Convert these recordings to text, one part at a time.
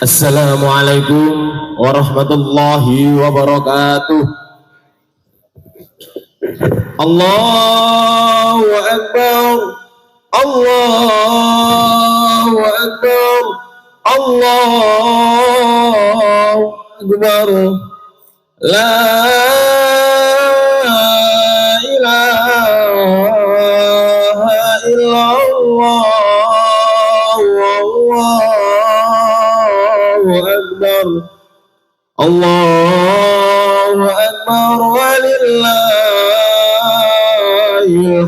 Assalamualaikum warahmatullahi wabarakatuh. Allahu Akbar, Allahu Akbar, Allahu Akbar. La ilaha illallah, Allahu Akbar, Allahu Akbar, walillahil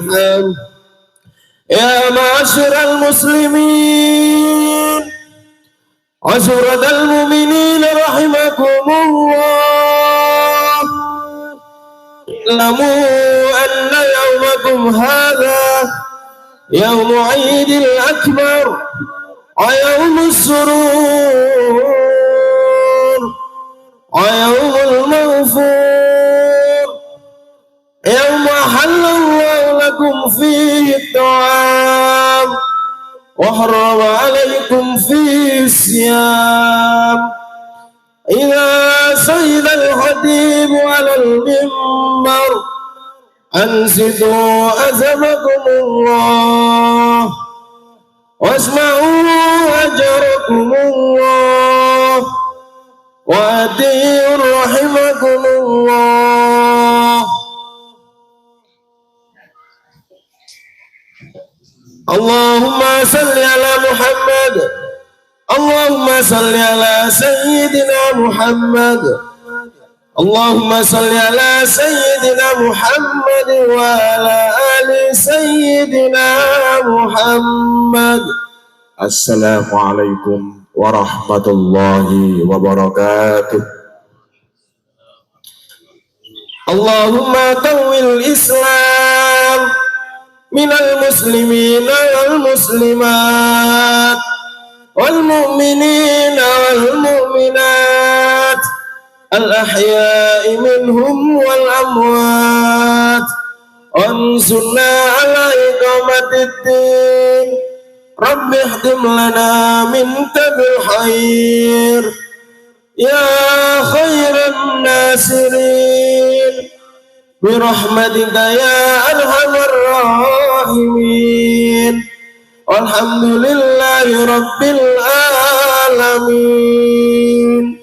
hamd. Ya ma'asyiral muslimin, asyiral mu'minin rahimakumullah. Lamu anna yawmakum hadha yawmu 'idil akbar wa yawmus surur wa yawmul maghfur. Yawma halallahu lakum fihi at-ta'am wa harrama 'alaykum fihi as-siyam. Idza sayyida al-khatib 'ala al-mimbar ansitu azamakumullah wasma'u ajarakumullah wa ati'ur rahimakumullah. Allahumma salli ala Muhammad, Allahumma salli ala Sayyidina Muhammad, Allahumma salli ala Sayyidina Muhammad wa ala ali Sayyidina Muhammad. Assalamualaikum warahmatullahi wabarakatuh. Allahumma qawwil Islam minal muslimina wal muslimat wal mu'minina wal mu'minat al ahya'i minhum wal amwat. Ansurna ala iqamatid din, rabbi ihdim lana minka bil khair ya khairan nasirin birahmatika ya arhamar rahimin. Alhamdulillahi rabbil alamin.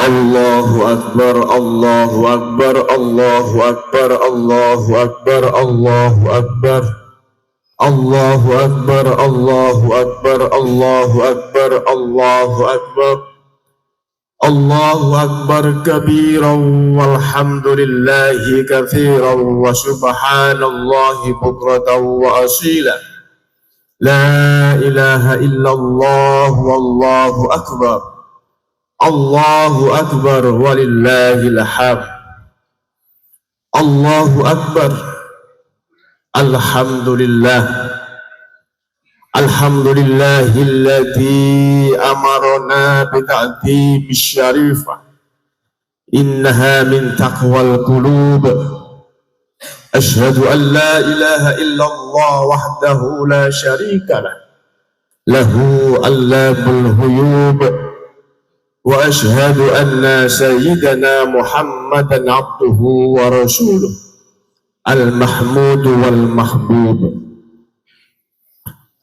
Allahu Akbar, Allahu Akbar, Allahu Akbar, Allahu Akbar, Allahu Akbar, Allahu Akbar, Allahu Akbar, Allahu Akbar, Allahu Akbar, Allahu Akbar kabiran walhamdulillahi katsiran wa subhanallahi bukratan wa asila. La ilaha illallah wallahu akbar, Allahu akbar walillahil hamd. Allahu akbar. Alhamdulillah, alhamdulillahilladzi amarna bita'dhim syarifah, innaha min taqwal qulub. Ashhadu an la ilaha illallah wahdahu la syarika lah, lahu allamul ghuyub. Wa ashhadu anna sayyidana Muhammadan abduhu wa rasuluh al-mahmud wal-mahbub.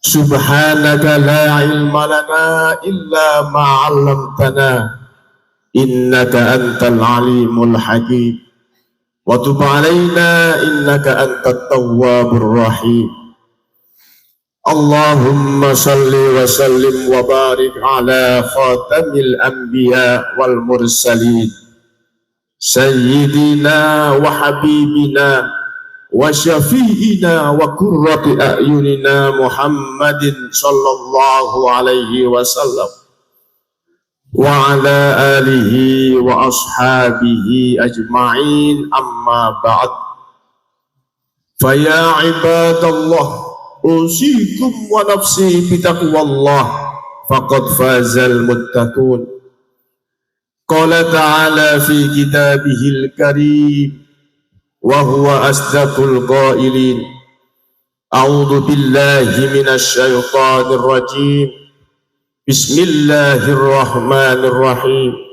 Subhanaka la ilma lana illa ma 'allamtana innaka antal alimul hakim wa tub 'alaina innaka antat tawwabur rahim. Allahumma salli wa sallim wa barik ala khatamil anbiya wal mursalin sayyidina wa habibina wa syafi'ina wa qurrati a'yunina Muhammadin sallallahu alaihi wasallam wa ala alihi wa ashabihi ajma'in, amma ba'd. Fa ya ibadallah, usikum wa nafsi bitaqwallah, faqad fazal muttaqun. Qala ta'ala fi kitabihil karim, wa huwa asdaqul qailin. A'udzu billahi minasy syaithanir rajim. Bismillahirrahmanirrahim.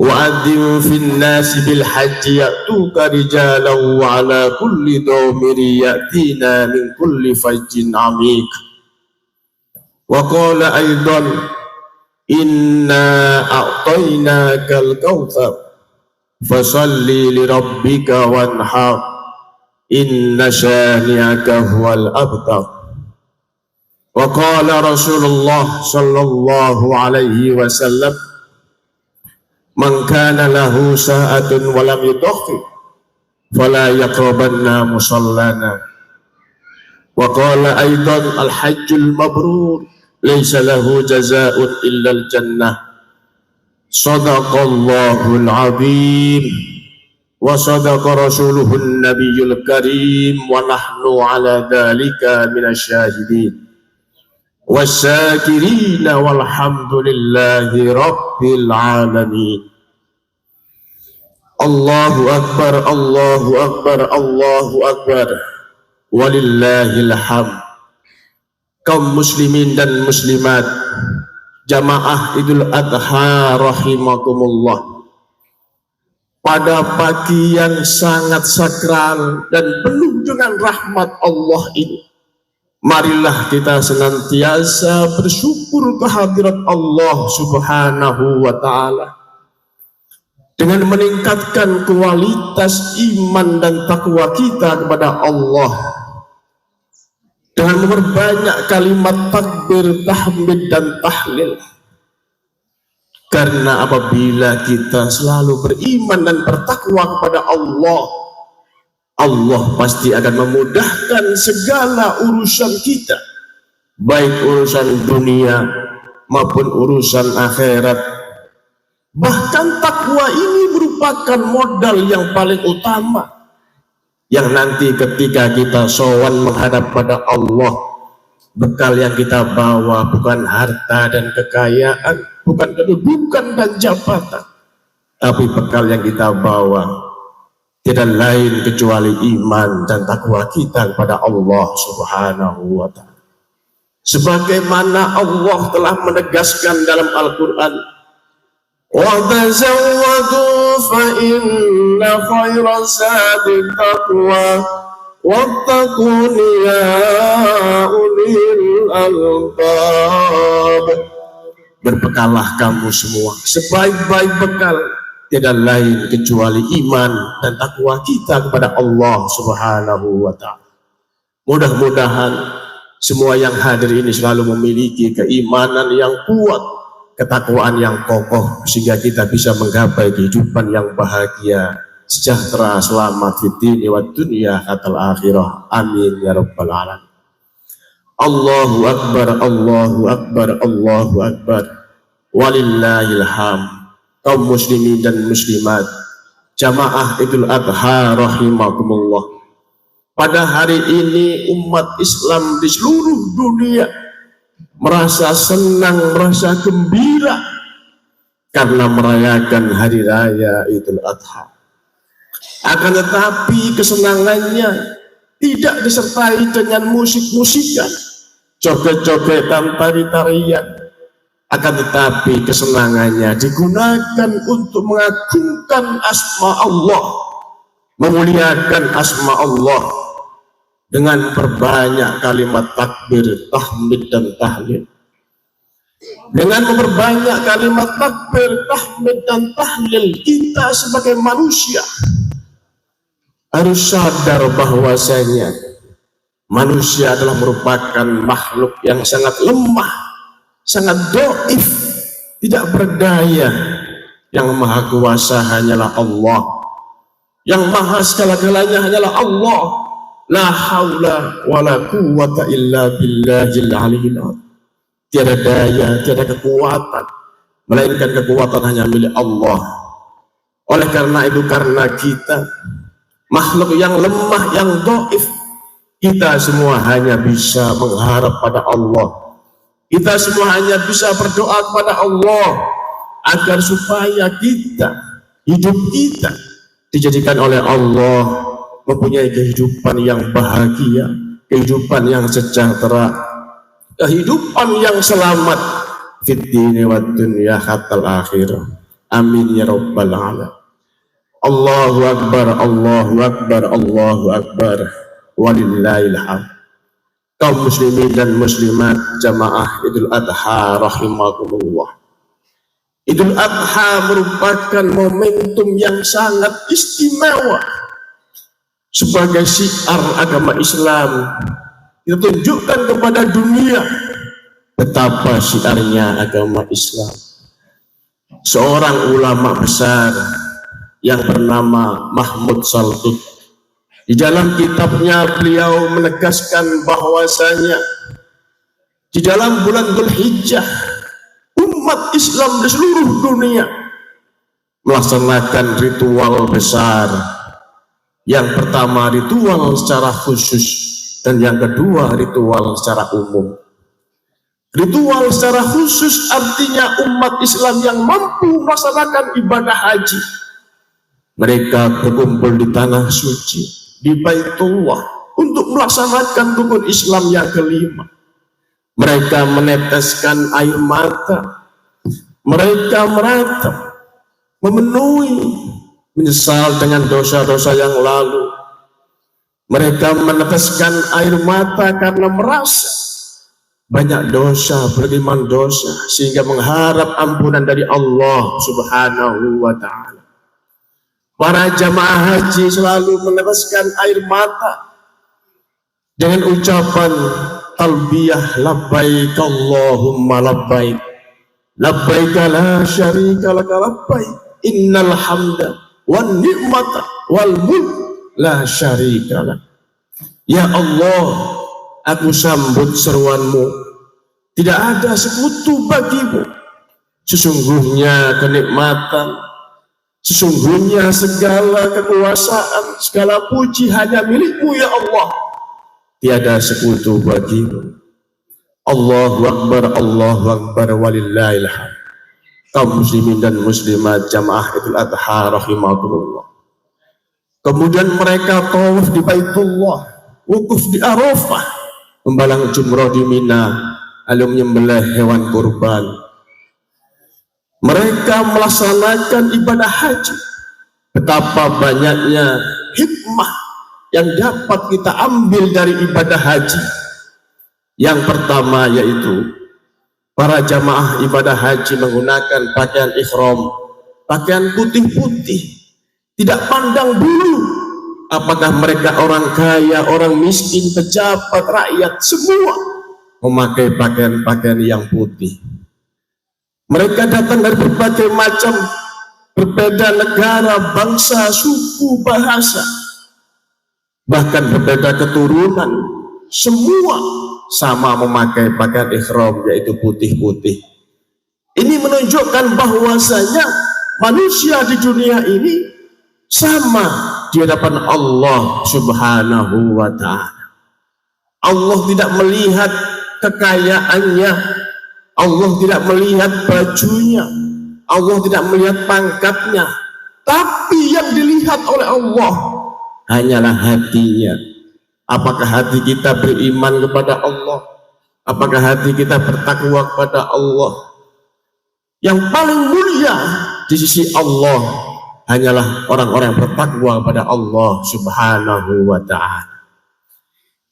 Wa'adzim fin nasi bil hajji ya'tuka rijalan wa ala kulli dhamiri ya'tina min kulli fajjin amik. Wa qala aidan inna a'tainakal kautsar fasalli li rabbika wanhar inna syani'aka huwal abtar. Wa qala Rasulullah sallallahu alaihi wasallam man kana lahu sa'atun wa lam yudakhi fala yaqrabanna musallana. Wa qala aidan al hajjul mabrur laysa lahu jazaa'un illa al jannah. Shadaqallahul azim wa sadaqa rasuluhun nabiyyul karim wa nahnu ala dhalika minasy syahidin wasyakirina walhamdulillahi rabbil alamin. Allahu akbar, Allahu akbar, Allahu akbar, walillahil hamd. Kaum muslimin dan muslimat, jamaah Idul Adha rahimakumullah, pada pagi yang sangat sakral dan penuh dengan rahmat Allah ini, marilah kita senantiasa bersyukur kehadirat Allah subhanahu wa ta'ala dengan meningkatkan kualitas iman dan takwa kita kepada Allah, dengan memperbanyak kalimat takbir, tahmid dan tahlil. Karena apabila kita selalu beriman dan bertakwa kepada Allah, Allah pasti akan memudahkan segala urusan kita, baik urusan dunia maupun urusan akhirat. Bahkan takwa ini merupakan modal yang paling utama, yang nanti ketika kita sowan menghadap pada Allah, bekal yang kita bawa bukan harta dan kekayaan, bukan kedudukan dan jabatan, tapi bekal yang kita bawa tidak lain kecuali iman dan takwa kita kepada Allah subhanahu wa ta'ala. Sebagaimana Allah telah menegaskan dalam Al-Quran, wa tazawwadu fa inna khayra zadi taqwa wattaquni ya ulil albab. Berbekallah kamu semua, sebaik-baik bekal tidak lain kecuali iman dan takwa kita kepada Allah subhanahu wa ta'ala. Mudah-mudahan semua yang hadir ini selalu memiliki keimanan yang kuat, ketakwaan yang kokoh, sehingga kita bisa menggapai kehidupan yang bahagia, sejahtera, selamat di dini wa dunya hatal akhirah. Amin ya rabbal alamin. Allahu akbar, Allahu akbar, Allahu akbar, walillahil hamd. Kaum muslimin dan muslimat, jamaah Idul Adha rahimakumullah, pada hari ini umat Islam di seluruh dunia merasa senang, merasa gembira karena merayakan hari raya Idul Adha. Akan tetapi kesenangannya tidak disertai dengan musik-musikan, joget-jogetan, tari-tarian. Akan tetapi kesenangannya digunakan untuk mengagungkan asma Allah, memuliakan asma Allah dengan perbanyak kalimat takbir, tahmid dan tahlil. Dengan memperbanyak kalimat takbir, tahmid dan tahlil, kita sebagai manusia harus sadar bahwasanya manusia adalah merupakan makhluk yang sangat lemah, sangat dhaif, tidak berdaya. Yang maha kuasa hanyalah Allah, yang maha segala-galanya hanyalah Allah. La haula wala quwwata illa billahil aliyil azim. Tiada daya, tiada kekuatan, melainkan kekuatan hanya milik Allah. Oleh karena itu, karena kita makhluk yang lemah, yang dhaif, kita semua hanya bisa mengharap pada Allah. Kita semua hanya bisa berdoa kepada Allah agar supaya kita, hidup kita dijadikan oleh Allah mempunyai kehidupan yang bahagia, kehidupan yang sejahtera, kehidupan yang selamat fid dini wad dunya hatal akhirah. Amin ya rabbal alamin. Allahu akbar, Allahu akbar, Allahu akbar, walillahil hamd. Kaum muslimin dan muslimat jamaah Idul Adha rahimakumullah. Idul Adha merupakan momentum yang sangat istimewa sebagai syiar agama Islam. Kita tunjukkan kepada dunia betapa syiarnya agama Islam. Seorang ulama besar yang bernama Mahmud Saltut, di dalam kitabnya beliau menegaskan bahwasanya di dalam bulan Dzulhijjah umat Islam di seluruh dunia melaksanakan ritual besar. Yang pertama ritual secara khusus dan yang kedua ritual secara umum. Ritual secara khusus artinya umat Islam yang mampu melaksanakan ibadah haji. Mereka berkumpul di tanah suci, di Baitullah, untuk melaksanakan rukun Islam yang kelima. Mereka meneteskan air mata, mereka meratap, memenuhi, menyesal dengan dosa-dosa yang lalu. Mereka meneteskan air mata karena merasa banyak dosa, beriman dosa, sehingga mengharap ampunan dari Allah Subhanahu wa ta'ala. Para jamaah haji selalu meneteskan air mata dengan ucapan talbiyah labbaik Allahumma labbaik, labbaik la syarika laka labbaik, innal hamda wan ni'mata wal mulk la syarika lak. Ya Allah, aku sambut seruanmu, tidak ada sekutu bagimu. Sesungguhnya kenikmatan, sesungguhnya segala kekuasaan, segala puji hanya milikmu ya Allah, tiada sekutu bagimu. Allahu akbar, Allahu akbar, walillahil hamd. Kaum muslimin dan muslimat jamaah Idul Adha rahimakumullah. Kemudian mereka tawaf di Baitullah, wukuf di Arafah, membalang jumrah di Mina, lalu menyembelih hewan kurban. Mereka melaksanakan ibadah haji. Betapa banyaknya hikmah yang dapat kita ambil dari ibadah haji. Yang pertama yaitu para jamaah ibadah haji menggunakan pakaian ihram, pakaian putih-putih, tidak pandang bulu apakah mereka orang kaya, orang miskin, pejabat, rakyat, semua memakai pakaian-pakaian yang putih. Mereka datang dari berbagai macam, berbeda negara, bangsa, suku, bahasa, bahkan berbeda keturunan, semua sama memakai pakaian ihram, yaitu putih-putih. Ini menunjukkan bahwasanya manusia di dunia ini sama di hadapan Allah Subhanahu wa ta'ala. Allah tidak melihat kekayaannya, Allah tidak melihat bajunya, Allah tidak melihat pangkatnya, tapi yang dilihat oleh Allah hanyalah hatinya. Apakah hati kita beriman kepada Allah? Apakah hati kita bertakwa kepada Allah? Yang paling mulia di sisi Allah hanyalah orang-orang yang bertakwa kepada Allah Subhanahu wa ta'ala.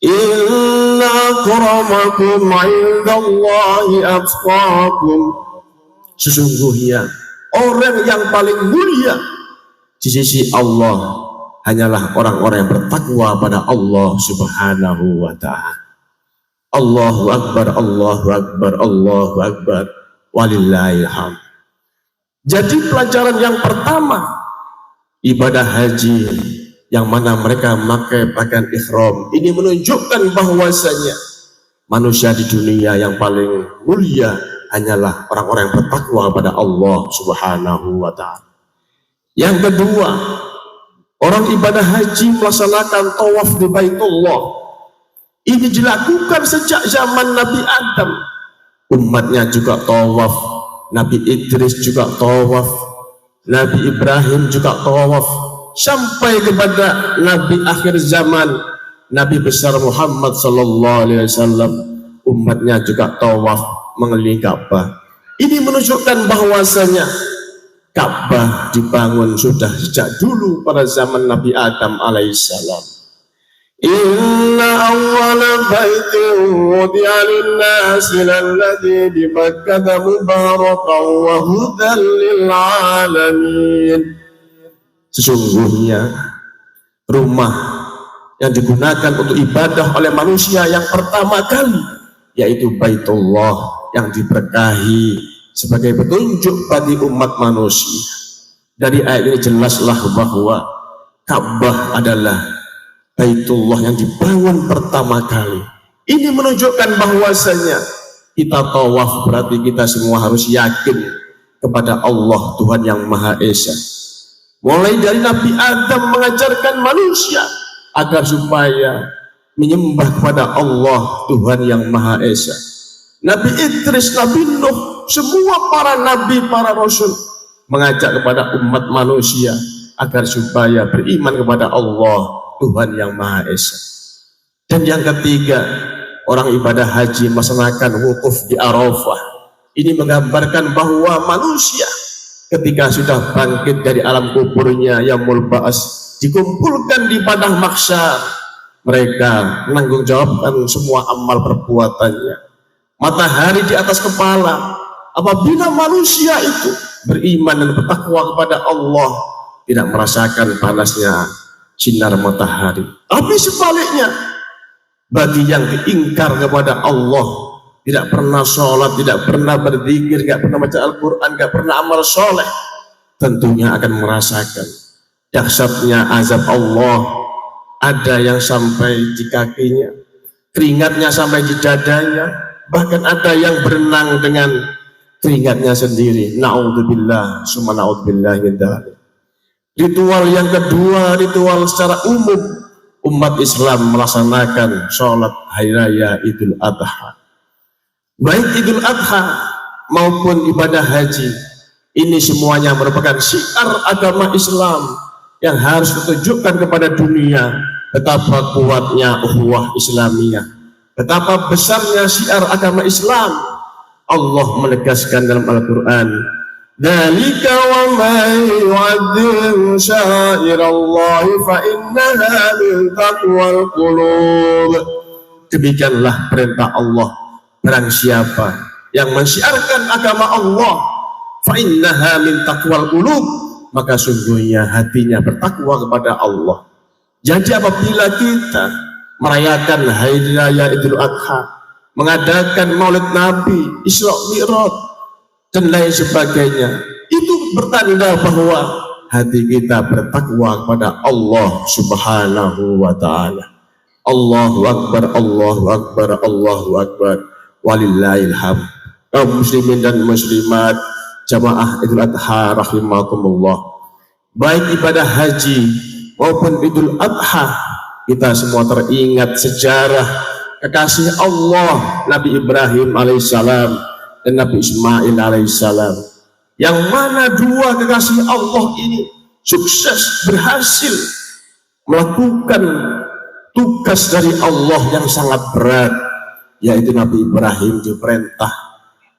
Inna akramakum indallahi atqakum. Sesungguhnya orang yang paling mulia di sisi Allah hanyalah orang-orang yang bertakwa pada Allah Subhanahu wa ta'ala. Allahu akbar, Allahu akbar, Allahu akbar, walillahil hamd. Jadi pelajaran yang pertama, ibadah haji yang mana mereka memakai pakaian ihram, ini menunjukkan bahwasanya manusia di dunia yang paling mulia hanyalah orang-orang yang bertakwa kepada Allah Subhanahu wa ta'ala. Yang kedua, orang ibadah haji melaksanakan tawaf di Baitullah. Ini dilakukan sejak zaman Nabi Adam. Umatnya juga tawaf, Nabi Idris juga tawaf, Nabi Ibrahim juga tawaf, sampai kepada Nabi akhir zaman, Nabi besar Muhammad sallallahu alaihi wasallam, umatnya juga tawaf mengelilingi Ka'bah. Ini menunjukkan bahwasanya Ka'bah dibangun sudah sejak dulu pada zaman Nabi Adam alaihissalam. Inna awwala baitin wudi'a lin-nasi lalladzi bi Bakkah mubarakan wa hudan lil alamin. Sesungguhnya rumah yang digunakan untuk ibadah oleh manusia yang pertama kali yaitu Baitullah yang diberkahi sebagai petunjuk bagi umat manusia. Dari ayat ini jelaslah bahwa Ka'bah adalah Baitullah yang dibangun pertama kali. Ini menunjukkan bahwasanya kita tawaf berarti kita semua harus yakin kepada Allah Tuhan yang Maha Esa. Mulai dari Nabi Adam mengajarkan manusia agar supaya menyembah kepada Allah Tuhan yang Maha Esa. Nabi Idris, Nabi Nuh, semua para nabi, para rasul mengajak kepada umat manusia agar supaya beriman kepada Allah Tuhan yang Maha Esa. Dan yang ketiga, orang ibadah haji melaksanakan wukuf di Arafah. Ini menggambarkan bahwa manusia ketika sudah bangkit dari alam kuburnya yaumul ba'ats, dikumpulkan di padang mahsyar, mereka menanggung jawabkan semua amal perbuatannya. Matahari di atas kepala. Apabila manusia itu beriman dan bertakwa kepada Allah, tidak merasakan panasnya sinar matahari. Tapi sebaliknya, bagi yang diingkar kepada Allah, tidak pernah sholat, tidak pernah berzikir, tidak pernah baca Al-Quran, tidak pernah amal soleh, tentunya akan merasakan dahsyatnya azab Allah. Ada yang sampai di kakinya, keringatnya sampai di dadanya, bahkan ada yang berenang dengan keringatnya sendiri. Na'udzubillah, summa na'udzubillah min dzalik. Ritual yang kedua, ritual secara umum umat Islam melaksanakan sholat hari raya Idul Adha. Baik Idul Adha maupun ibadah haji, ini semuanya merupakan syiar agama Islam yang harus ditunjukkan kepada dunia betapa kuatnya ukhuwah Islamiyah, betapa besarnya syiar agama Islam. Allah menegaskan dalam Al-Quran, "Dzalika wa man yu'azzim sya'irallahi fa innaha min taqwal qulub." Demikianlah perintah Allah, barang siapa yang mensyiarkan agama Allah, fa innaha min taqwal qulub, maka sungguhnya hatinya bertakwa kepada Allah. Jadi apabila kita merayakan hari raya Idul Adha, mengadakan Maulid Nabi, Isra Mi'raj dan lain sebagainya, itu bertanda bahwa hati kita bertakwa kepada Allah Subhanahu wa ta'ala. Allahu Akbar, Allahu Akbar, Allahu Akbar, walillahil hamd. Kaum muslimin dan muslimat, jamaah Idul Adha rahimakumullah, baik ibadah haji maupun Idul Adha, kita semua teringat sejarah kekasih Allah Nabi Ibrahim alaihissalam dan Nabi Ismail alaihissalam, yang mana dua kekasih Allah ini sukses berhasil melakukan tugas dari Allah yang sangat berat, yaitu Nabi Ibrahim diperintah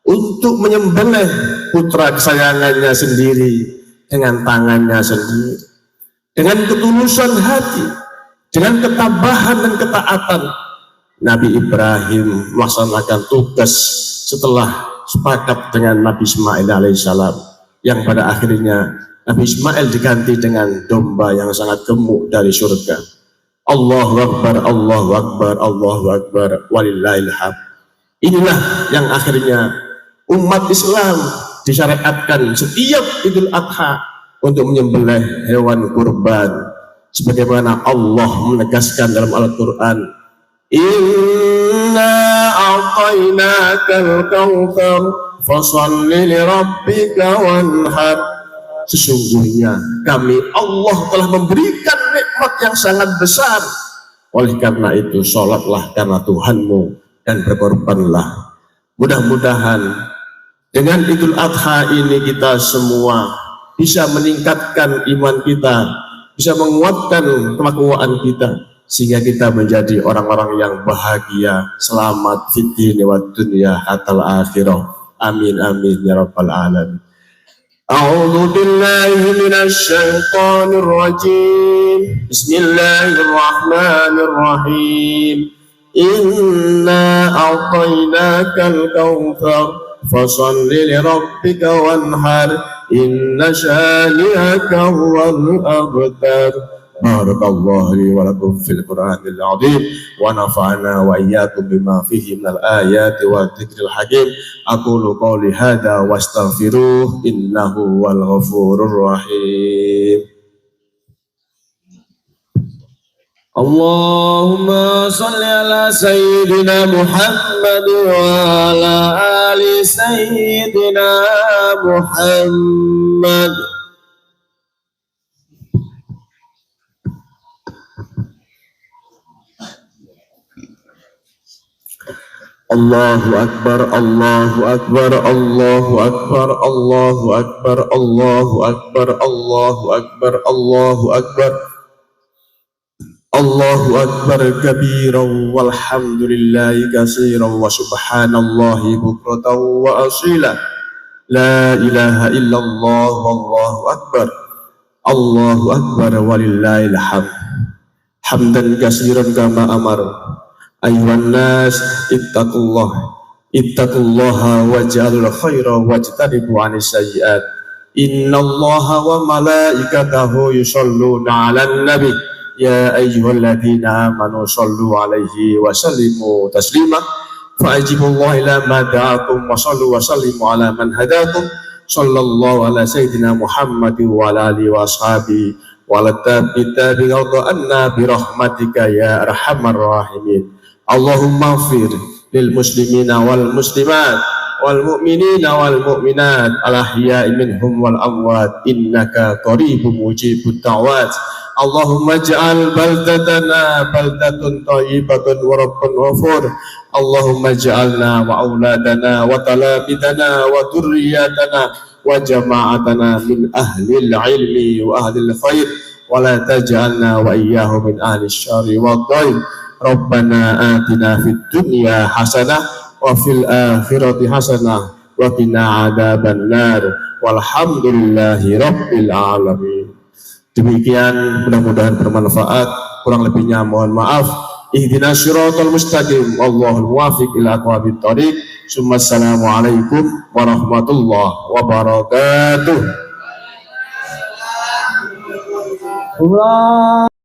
untuk menyembelih putra kesayangannya sendiri dengan tangannya sendiri, dengan ketulusan hati, dengan ketabahan dan ketaatan. Nabi Ibrahim melaksanakan tugas setelah sepakat dengan Nabi Ismail alaihissalam, yang pada akhirnya Nabi Ismail diganti dengan domba yang sangat gemuk dari surga. Allahu Akbar, Allahu Akbar, Allahu Akbar, walillahil hamd. Inilah yang akhirnya umat Islam disyariatkan setiap Idul Adha untuk menyembelih hewan kurban, sebagaimana Allah menegaskan dalam Al-Quran, "Inna a'tainakal kautsar fasholli li rabbika wanhar." Sesungguhnya kami Allah telah memberikan nikmat yang sangat besar, oleh karena itu sholatlah karena Tuhanmu dan berkorbanlah. Mudah-mudahan dengan Idul Adha ini kita semua bisa meningkatkan iman kita, bisa menguatkan kelakuan kita, sehingga kita menjadi orang-orang yang bahagia, selamat fid dini wad dunya hatal akhirah. Amin amin ya rabbal alamin. A'udzu billahi minasy syaithanir rajim. Bismillahirrahmanirrahim. Inna a'tainakal kautsar fasholli li rabbika wanhar inna syani'aka huwal abtar. Barakallahu li wa lakum fil Qur'anil azim wa nafa'ana wa iyyakum bima fihi minal ayati wa dzikril hakim. Aqulu qawli hadza wastaghfiruh innahu wal ghafurur rahim. Allahumma shalli ala sayyidina Muhammad wa ala ali sayyidina Muhammad. Allahu akbar, Allahu akbar, Allahu akbar, Allahu akbar, Allahu akbar, Allahu akbar, Allahu akbar. Allahu akbar kabiran walhamdulillahi katsiran wa subhanallahi bukratan wa asila. La ilaha illallah wallahu akbar. Allahu akbar walillahil hamd. Hamdan katsiran kama amar. Ayuhan nas ittaqullaha waj'alul khaira wajtanibu 'anis sayyi'at. Innallaha wa malaikatahu yusholluna 'alan nabi. Ya ayyuhalladzina amanu shollu 'alaihi wa sallimu taslima. Fa'ajibullaha ila ma da'akum wa shollu wa sallimu 'ala man hadakum. Sallallahu ala sayyidina Muhammadin wa ala alihi wa ashabihi wa ala tabi'in anna bi rahmatika ya arhamar rahimin. Allahumma fir lil muslimina wal muslimat wal mu'minina wal mu'minat al ahya'i minhum wal amwat innaka qaribun mujibud da'wat. Allahumma ij'al baldatana baldatun thayyibatan wa rabbun ghafur. Allahumma ij'alna wa auladana wa talabidana wa dhurriyyatana wa jama'atana min ahlil ilmi wa ahlil khair wa la taj'alna wa iyyahum min ahli syarri wa dhair. Rabbana atina fid dunya hasanah wa fil akhirati hasanah wa qina adzaban nar walhamdulillahi rabbil alamin. Demikian, mudah-mudahan bermanfaat. Kurang lebihnya mohon maaf. Ihdinas siratal mustaqim wallahul muwaffiq ila aqwamit thoriq. Assalamualaikum warahmatullahi wabarakatuh. Allah